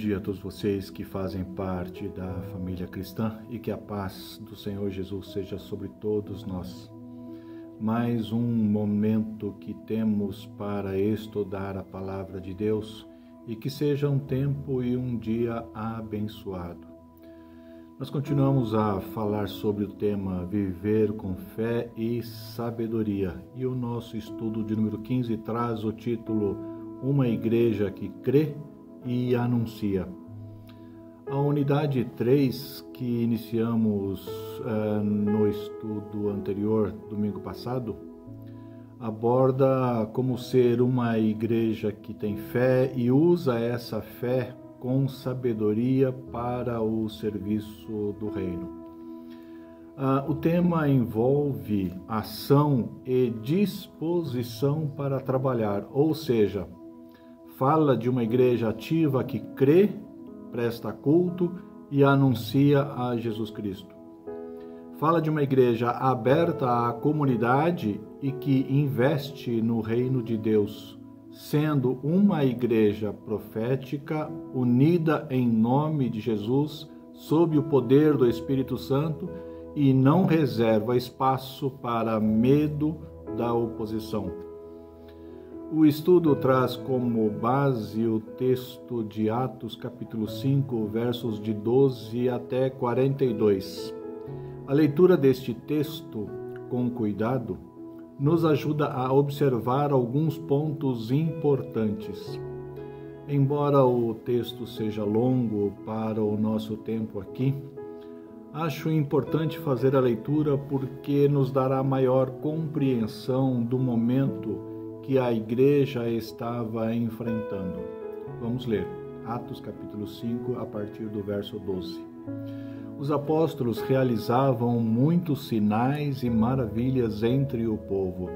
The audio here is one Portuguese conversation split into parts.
dia a todos vocês que fazem parte da família cristã e que a paz do Senhor Jesus seja sobre todos nós. Mais um momento que temos para estudar a palavra de Deus e que seja um tempo e um dia abençoado. Nós continuamos a falar sobre o tema Viver com Fé e Sabedoria e o nosso estudo de número 15 traz o título Uma Igreja que Crê e Anuncia. A unidade 3 que iniciamos no estudo anterior, domingo passado, aborda como ser uma igreja que tem fé e usa essa fé com sabedoria para o serviço do reino. O tema envolve ação e disposição para trabalhar, ou seja, fala de uma igreja ativa que crê, presta culto e anuncia a Jesus Cristo. Fala de uma igreja aberta à comunidade e que investe no reino de Deus, sendo uma igreja profética unida em nome de Jesus, sob o poder do Espírito Santo e não reserva espaço para medo da oposição. O estudo traz como base o texto de Atos, capítulo 5, versos de 12 até 42. A leitura deste texto, com cuidado, nos ajuda a observar alguns pontos importantes. Embora o texto seja longo para o nosso tempo aqui, acho importante fazer a leitura porque nos dará maior compreensão do momento que a igreja estava enfrentando. Vamos ler Atos capítulo 5, a partir do verso 12. Os apóstolos realizavam muitos sinais e maravilhas entre o povo.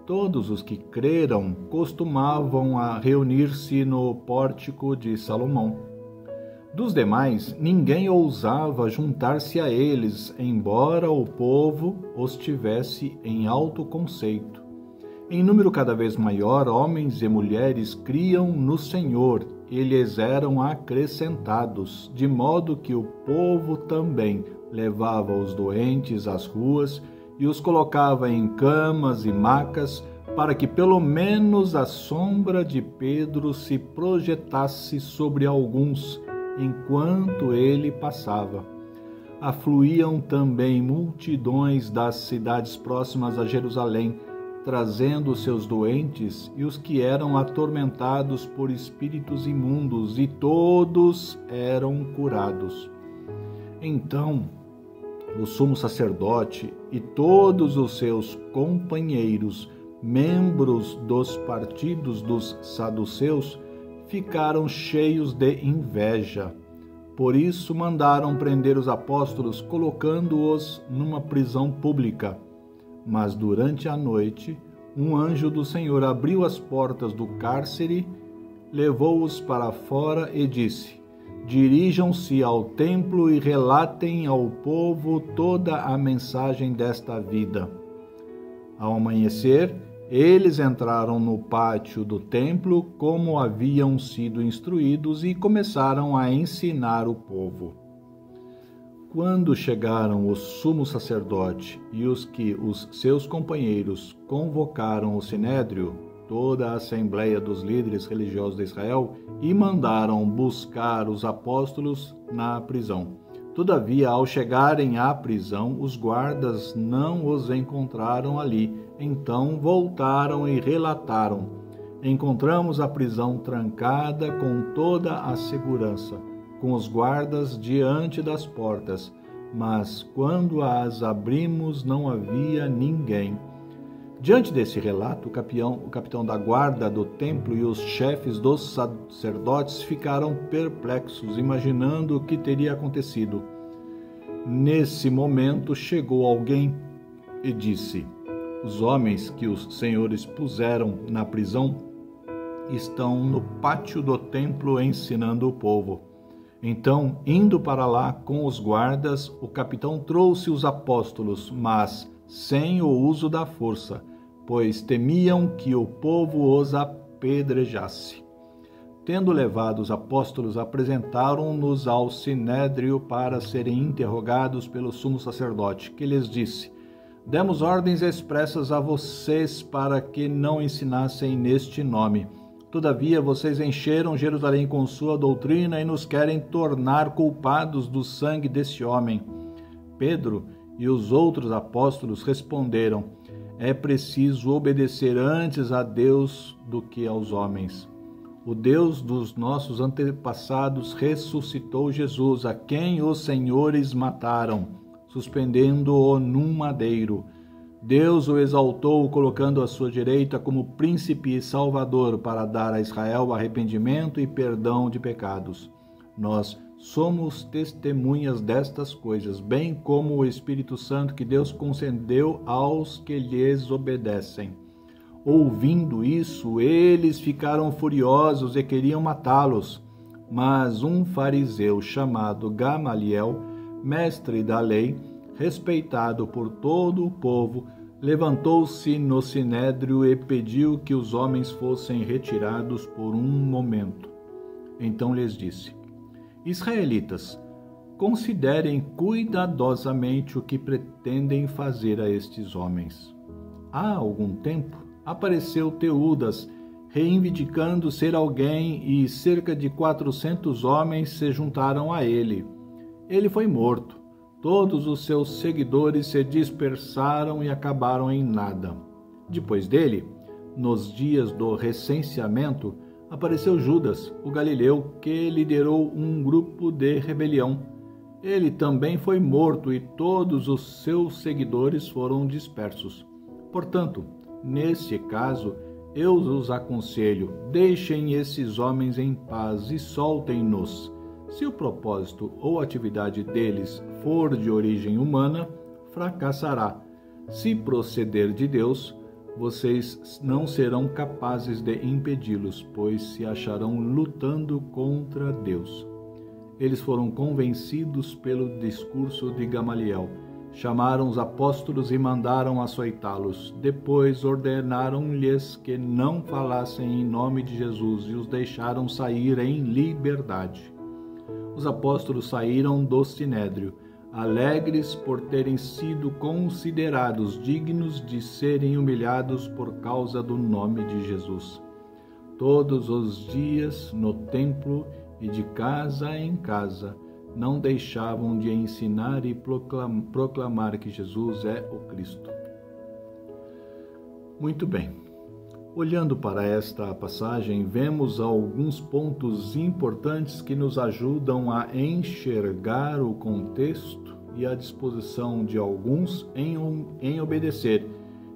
Todos os que creram costumavam a reunir-se no pórtico de Salomão. Dos demais, ninguém ousava juntar-se a eles, embora o povo os tivesse em alto conceito. Em número cada vez maior, homens e mulheres criam no Senhor e lhes eram acrescentados, de modo que o povo também levava os doentes às ruas e os colocava em camas e macas, para que pelo menos a sombra de Pedro se projetasse sobre alguns, enquanto ele passava. Afluíam também multidões das cidades próximas a Jerusalém, trazendo os seus doentes e os que eram atormentados por espíritos imundos, e todos eram curados. Então, o sumo sacerdote e todos os seus companheiros, membros dos partidos dos saduceus, ficaram cheios de inveja. Por isso mandaram prender os apóstolos, colocando-os numa prisão pública. Mas durante a noite, um anjo do Senhor abriu as portas do cárcere, levou-os para fora e disse: Dirijam-se ao templo e relatem ao povo toda a mensagem desta vida. Ao amanhecer, eles entraram no pátio do templo como haviam sido instruídos e começaram a ensinar o povo. Quando chegaram o sumo sacerdote e os seus companheiros convocaram o sinédrio, toda a assembleia dos líderes religiosos de Israel, e mandaram buscar os apóstolos na prisão. Todavia, ao chegarem à prisão, os guardas não os encontraram ali. Então voltaram e relataram: Encontramos a prisão trancada com toda a segurança, com os guardas diante das portas, mas quando as abrimos não havia ninguém. Diante desse relato, o capitão da guarda do templo e os chefes dos sacerdotes ficaram perplexos, imaginando o que teria acontecido. Nesse momento chegou alguém e disse: Os homens que os senhores puseram na prisão estão no pátio do templo ensinando o povo. Então, indo para lá com os guardas, o capitão trouxe os apóstolos, mas sem o uso da força, pois temiam que o povo os apedrejasse. Tendo levado os apóstolos, apresentaram-nos ao sinédrio para serem interrogados pelo sumo sacerdote, que lhes disse: Demos ordens expressas a vocês para que não ensinassem neste nome. Todavia, vocês encheram Jerusalém com sua doutrina e nos querem tornar culpados do sangue desse homem. Pedro e os outros apóstolos responderam: É preciso obedecer antes a Deus do que aos homens. O Deus dos nossos antepassados ressuscitou Jesus, a quem os senhores mataram, suspendendo-o num madeiro. Deus o exaltou, colocando à sua direita como príncipe e salvador, para dar a Israel arrependimento e perdão de pecados. Nós somos testemunhas destas coisas, bem como o Espírito Santo que Deus concedeu aos que lhes obedecem. Ouvindo isso, eles ficaram furiosos e queriam matá-los. Mas um fariseu chamado Gamaliel, mestre da lei, respeitado por todo o povo, levantou-se no sinédrio e pediu que os homens fossem retirados por um momento. Então lhes disse: Israelitas, considerem cuidadosamente o que pretendem fazer a estes homens. Há algum tempo apareceu Teudas, reivindicando ser alguém, e cerca de 400 homens se juntaram a ele. Ele foi morto. Todos os seus seguidores se dispersaram e acabaram em nada. Depois dele, nos dias do recenseamento, apareceu Judas, o galileu, que liderou um grupo de rebelião. Ele também foi morto e todos os seus seguidores foram dispersos. Portanto, nesse caso, eu os aconselho, deixem esses homens em paz e soltem-nos. Se o propósito ou atividade deles for de origem humana, fracassará. Se proceder de Deus, vocês não serão capazes de impedi-los, pois se acharão lutando contra Deus. Eles foram convencidos pelo discurso de Gamaliel. Chamaram os apóstolos e mandaram açoitá-los. Depois ordenaram-lhes que não falassem em nome de Jesus e os deixaram sair em liberdade. Os apóstolos saíram do sinédrio, alegres por terem sido considerados dignos de serem humilhados por causa do nome de Jesus. Todos os dias, no templo e de casa em casa, não deixavam de ensinar e proclamar que Jesus é o Cristo. Muito bem. Olhando para esta passagem, vemos alguns pontos importantes que nos ajudam a enxergar o contexto e a disposição de alguns em obedecer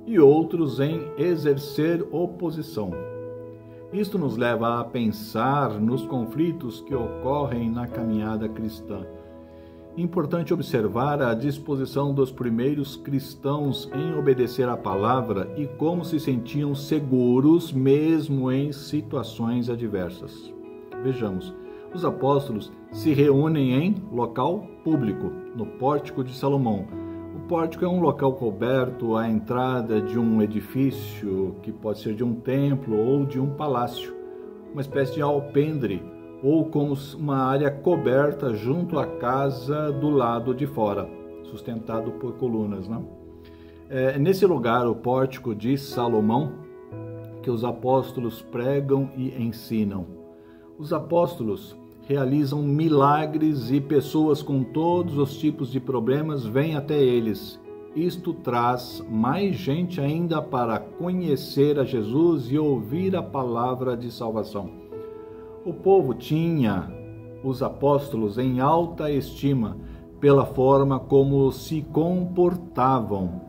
e outros em exercer oposição. Isto nos leva a pensar nos conflitos que ocorrem na caminhada cristã. Importante observar a disposição dos primeiros cristãos em obedecer à palavra e como se sentiam seguros mesmo em situações adversas. Vejamos, os apóstolos se reúnem em local público, no Pórtico de Salomão. O pórtico é um local coberto à entrada de um edifício, que pode ser de um templo ou de um palácio, uma espécie de alpendre, ou como uma área coberta junto à casa do lado de fora, sustentado por colunas. Nesse lugar, o Pórtico de Salomão, que os apóstolos pregam e ensinam. Os apóstolos realizam milagres e pessoas com todos os tipos de problemas vêm até eles. Isto traz mais gente ainda para conhecer a Jesus e ouvir a palavra de salvação. O povo tinha os apóstolos em alta estima pela forma como se comportavam.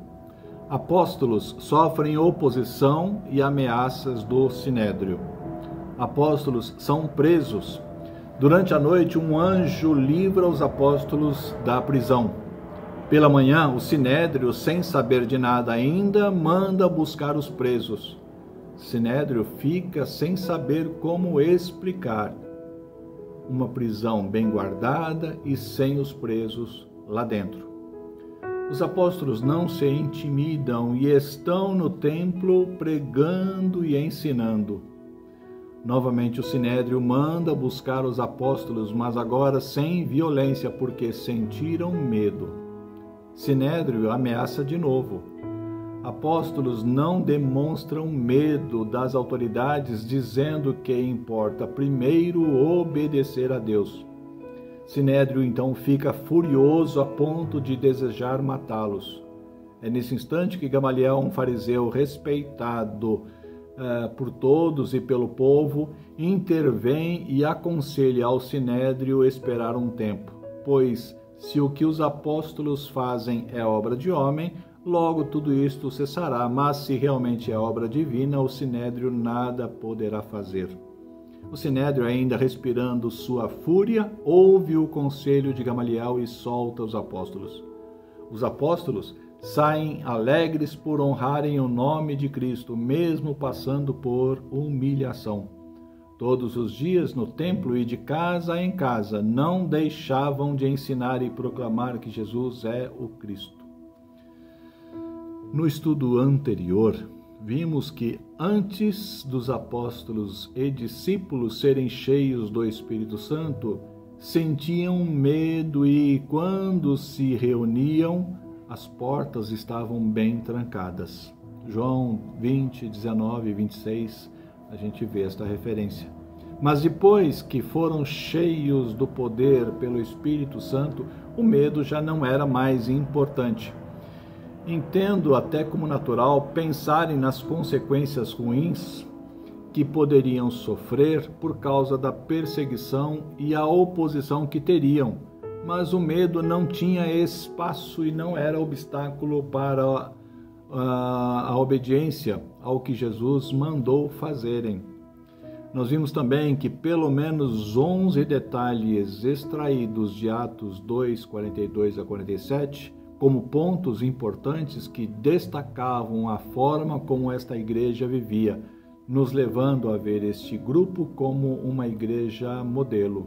Apóstolos sofrem oposição e ameaças do sinédrio. Apóstolos são presos. Durante a noite, um anjo livra os apóstolos da prisão. Pela manhã, o sinédrio, sem saber de nada ainda, manda buscar os presos. O sinédrio fica sem saber como explicar uma prisão bem guardada e sem os presos lá dentro. Os apóstolos não se intimidam e estão no templo pregando e ensinando. Novamente o Sinédrio manda buscar os apóstolos, mas agora sem violência, porque sentiram medo. Sinédrio ameaça de novo. Apóstolos não demonstram medo das autoridades, dizendo que importa primeiro obedecer a Deus. Sinédrio então fica furioso a ponto de desejar matá-los. É nesse instante que Gamaliel, um fariseu respeitado por todos e pelo povo, intervém e aconselha ao Sinédrio esperar um tempo, pois se o que os apóstolos fazem é obra de homem, logo tudo isto cessará, mas se realmente é obra divina, o Sinédrio nada poderá fazer. O Sinédrio, ainda respirando sua fúria, ouve o conselho de Gamaliel e solta os apóstolos. Os apóstolos saem alegres por honrarem o nome de Cristo, mesmo passando por humilhação. Todos os dias, no templo e de casa em casa, não deixavam de ensinar e proclamar que Jesus é o Cristo. No estudo anterior, vimos que antes dos apóstolos e discípulos serem cheios do Espírito Santo, sentiam medo e, quando se reuniam, as portas estavam bem trancadas. João 20, 19 e 26, a gente vê esta referência. Mas depois que foram cheios do poder pelo Espírito Santo, o medo já não era mais importante. Entendo até como natural pensarem nas consequências ruins que poderiam sofrer por causa da perseguição e a oposição que teriam, mas o medo não tinha espaço e não era obstáculo para a obediência ao que Jesus mandou fazerem. Nós vimos também que pelo menos 11 detalhes extraídos de Atos 2, 42 a 47, como pontos importantes que destacavam a forma como esta igreja vivia, nos levando a ver este grupo como uma igreja modelo.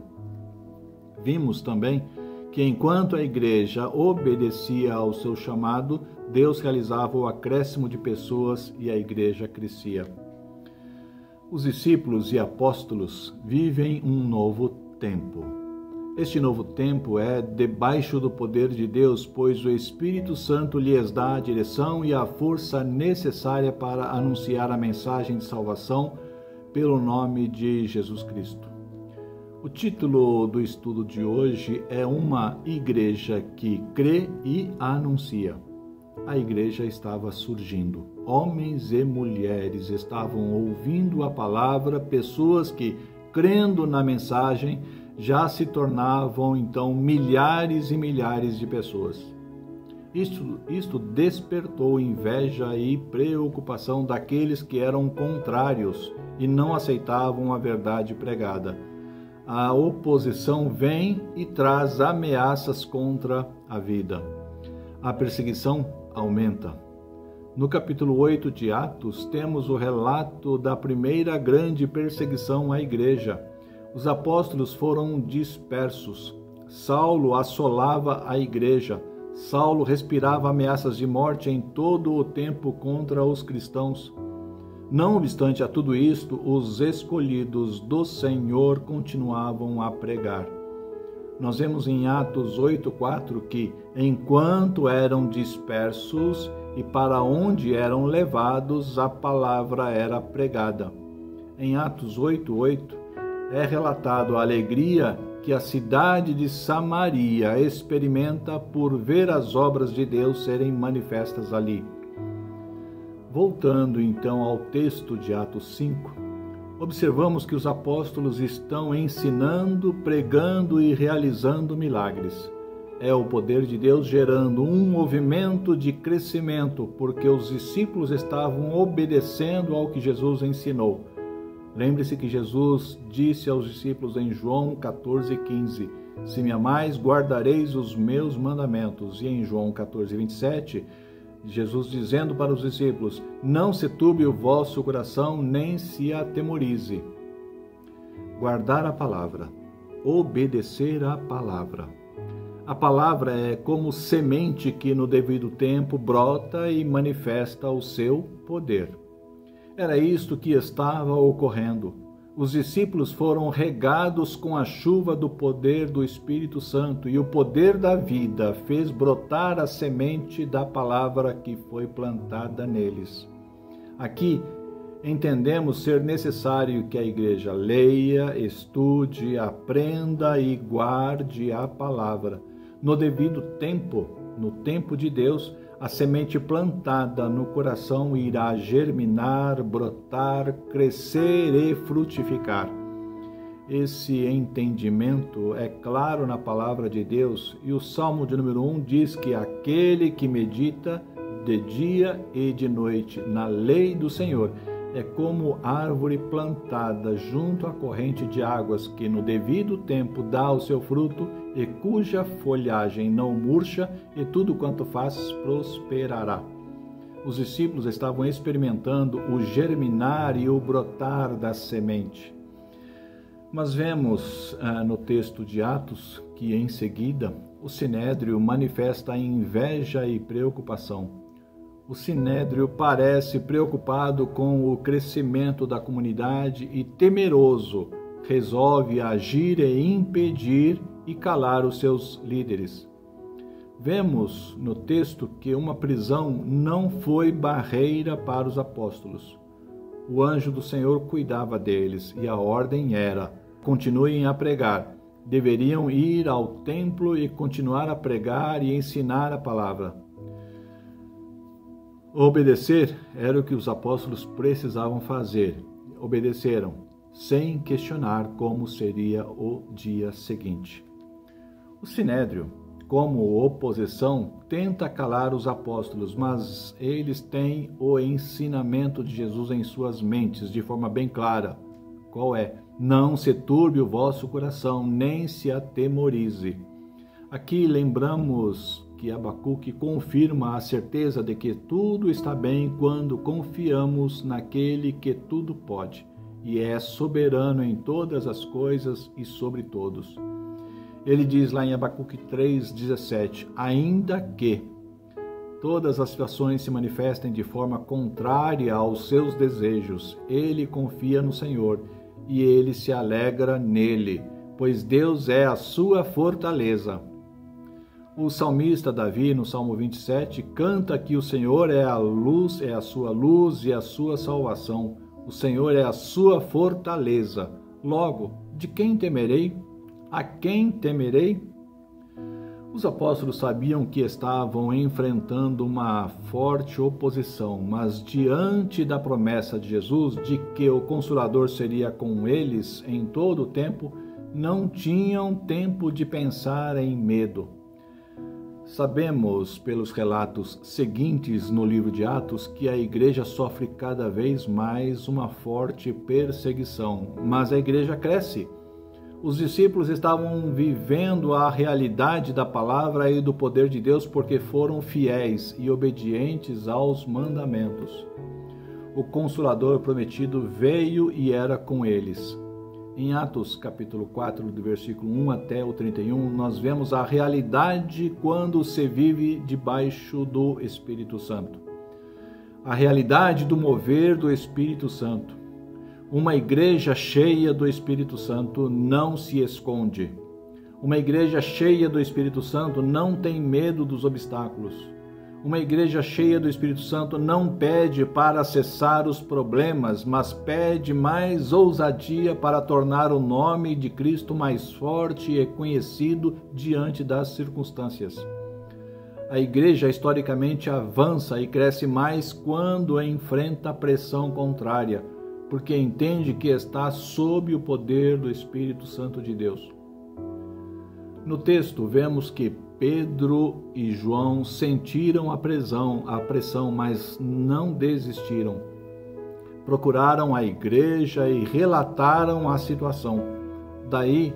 Vimos também que enquanto a igreja obedecia ao seu chamado, Deus realizava o acréscimo de pessoas e a igreja crescia. Os discípulos e apóstolos vivem um novo tempo. Este novo tempo é debaixo do poder de Deus, pois o Espírito Santo lhes dá a direção e a força necessária para anunciar a mensagem de salvação pelo nome de Jesus Cristo. O título do estudo de hoje é Uma Igreja que crê e anuncia. A igreja estava surgindo. Homens e mulheres estavam ouvindo a palavra, pessoas que, crendo na mensagem, já se tornavam então milhares e milhares de pessoas. Isto despertou inveja e preocupação daqueles que eram contrários e não aceitavam a verdade pregada. A oposição vem e traz ameaças contra a vida. A perseguição aumenta. No capítulo 8 de Atos, temos o relato da primeira grande perseguição à igreja. Os apóstolos foram dispersos. Saulo assolava a igreja. Saulo respirava ameaças de morte em todo o tempo contra os cristãos. Não obstante a tudo isto, os escolhidos do Senhor continuavam a pregar. Nós vemos em Atos 8:4 que, enquanto eram dispersos e para onde eram levados, a palavra era pregada. Em Atos 8:8 é relatado a alegria que a cidade de Samaria experimenta por ver as obras de Deus serem manifestas ali. Voltando então ao texto de Atos 5, observamos que os apóstolos estão ensinando, pregando e realizando milagres. É o poder de Deus gerando um movimento de crescimento, porque os discípulos estavam obedecendo ao que Jesus ensinou. Lembre-se que Jesus disse aos discípulos em João 14:15, se me amais, guardareis os meus mandamentos. E em João 14:27, Jesus dizendo para os discípulos, não se turbe o vosso coração, nem se atemorize. Guardar a palavra, obedecer à palavra. A palavra é como semente que no devido tempo brota e manifesta o seu poder. Era isto que estava ocorrendo. Os discípulos foram regados com a chuva do poder do Espírito Santo e o poder da vida fez brotar a semente da palavra que foi plantada neles. Aqui entendemos ser necessário que a igreja leia, estude, aprenda e guarde a palavra. No devido tempo, no tempo de Deus, a semente plantada no coração irá germinar, brotar, crescer e frutificar. Esse entendimento é claro na palavra de Deus e o Salmo de número 1 diz que aquele que medita de dia e de noite na lei do Senhor é como árvore plantada junto à corrente de águas que no devido tempo dá o seu fruto e cuja folhagem não murcha e tudo quanto faz prosperará. Os discípulos estavam experimentando o germinar e o brotar da semente. Mas vemos no texto de Atos que em seguida o Sinédrio manifesta inveja e preocupação. O Sinédrio parece preocupado com o crescimento da comunidade e temeroso resolve agir e impedir e calar os seus líderes. Vemos no texto que uma prisão não foi barreira para os apóstolos. O anjo do Senhor cuidava deles e a ordem era: continuem a pregar. Deveriam ir ao templo e continuar a pregar e ensinar a palavra. Obedecer era o que os apóstolos precisavam fazer. Obedeceram, sem questionar como seria o dia seguinte. O Sinédrio, como oposição, tenta calar os apóstolos, mas eles têm o ensinamento de Jesus em suas mentes de forma bem clara. Qual é? Não se turbe o vosso coração, nem se atemorize. Aqui lembramos que Abacuque confirma a certeza de que tudo está bem quando confiamos naquele que tudo pode e é soberano em todas as coisas e sobre todos. Ele diz lá em Abacuque 3,17, ainda que todas as situações se manifestem de forma contrária aos seus desejos, ele confia no Senhor e ele se alegra nele, pois Deus é a sua fortaleza. O salmista Davi, no Salmo 27, canta que o Senhor é a luz, é a sua luz e a sua salvação. O Senhor é a sua fortaleza. Logo, de quem temerei? A quem temerei? Os apóstolos sabiam que estavam enfrentando uma forte oposição, mas diante da promessa de Jesus de que o Consolador seria com eles em todo o tempo, não tinham tempo de pensar em medo. Sabemos pelos relatos seguintes no livro de Atos que a igreja sofre cada vez mais uma forte perseguição, mas a igreja cresce. Os discípulos estavam vivendo a realidade da palavra e do poder de Deus porque foram fiéis e obedientes aos mandamentos. O Consolador prometido veio e era com eles. Em Atos capítulo 4, do versículo 1 até o 31, nós vemos a realidade quando se vive debaixo do Espírito Santo. A realidade do mover do Espírito Santo. Uma igreja cheia do Espírito Santo não se esconde. Uma igreja cheia do Espírito Santo não tem medo dos obstáculos. Uma igreja cheia do Espírito Santo não pede para cessar os problemas, mas pede mais ousadia para tornar o nome de Cristo mais forte e conhecido diante das circunstâncias. A igreja historicamente avança e cresce mais quando enfrenta a pressão contrária, porque entende que está sob o poder do Espírito Santo de Deus. No texto, vemos que Pedro e João sentiram a pressão, mas não desistiram. Procuraram a igreja e relataram a situação. Daí,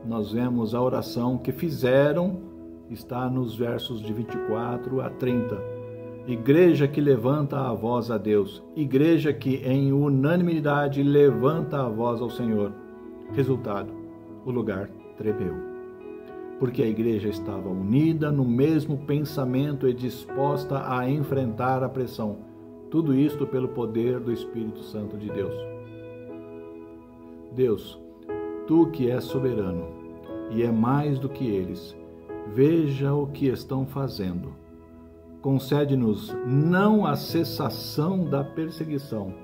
nós vemos a oração que fizeram, está nos versos de 24 a 30. Igreja que levanta a voz a Deus. Igreja que, em unanimidade, levanta a voz ao Senhor. Resultado, o lugar tremeu. Porque a igreja estava unida no mesmo pensamento e disposta a enfrentar a pressão. Tudo isto pelo poder do Espírito Santo de Deus. Deus, Tu que és soberano e é mais do que eles, veja o que estão fazendo. Concede-nos não a cessação da perseguição.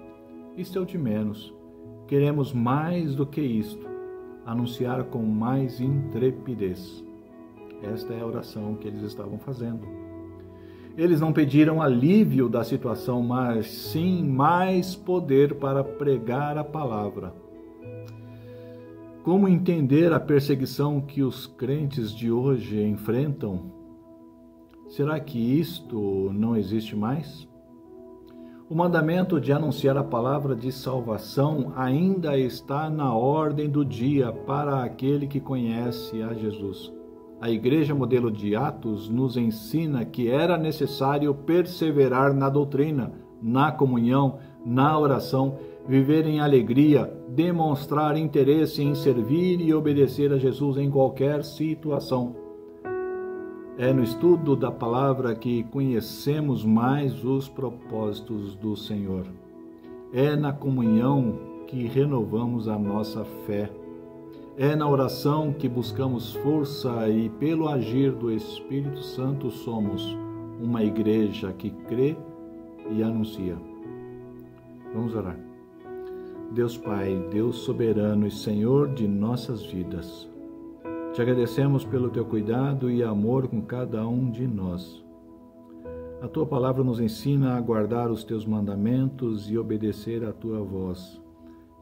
Isto é o de menos. Queremos mais do que isto, anunciar com mais intrepidez. Esta é a oração que eles estavam fazendo. Eles não pediram alívio da situação, mas sim mais poder para pregar a palavra. Como entender a perseguição que os crentes de hoje enfrentam? Será que isto não existe mais? O mandamento de anunciar a palavra de salvação ainda está na ordem do dia para aquele que conhece a Jesus. A Igreja Modelo de Atos nos ensina que era necessário perseverar na doutrina, na comunhão, na oração, viver em alegria, demonstrar interesse em servir e obedecer a Jesus em qualquer situação. É no estudo da palavra que conhecemos mais os propósitos do Senhor. É na comunhão que renovamos a nossa fé. É na oração que buscamos força e, pelo agir do Espírito Santo, somos uma igreja que crê e anuncia. Vamos orar. Deus Pai, Deus soberano e Senhor de nossas vidas, te agradecemos pelo teu cuidado e amor com cada um de nós. A tua palavra nos ensina a guardar os teus mandamentos e obedecer à tua voz.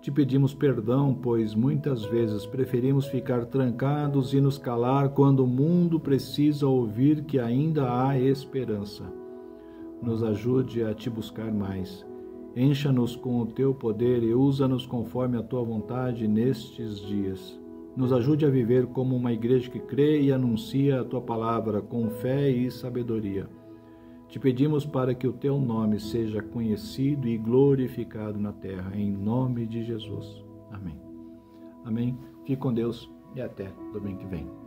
Te pedimos perdão, pois muitas vezes preferimos ficar trancados e nos calar quando o mundo precisa ouvir que ainda há esperança. Nos ajude a te buscar mais. Encha-nos com o teu poder e usa-nos conforme a tua vontade nestes dias. Nos ajude a viver como uma igreja que crê e anuncia a tua palavra com fé e sabedoria. Te pedimos para que o teu nome seja conhecido e glorificado na terra, em nome de Jesus. Amém. Amém. Fique com Deus e até domingo que vem.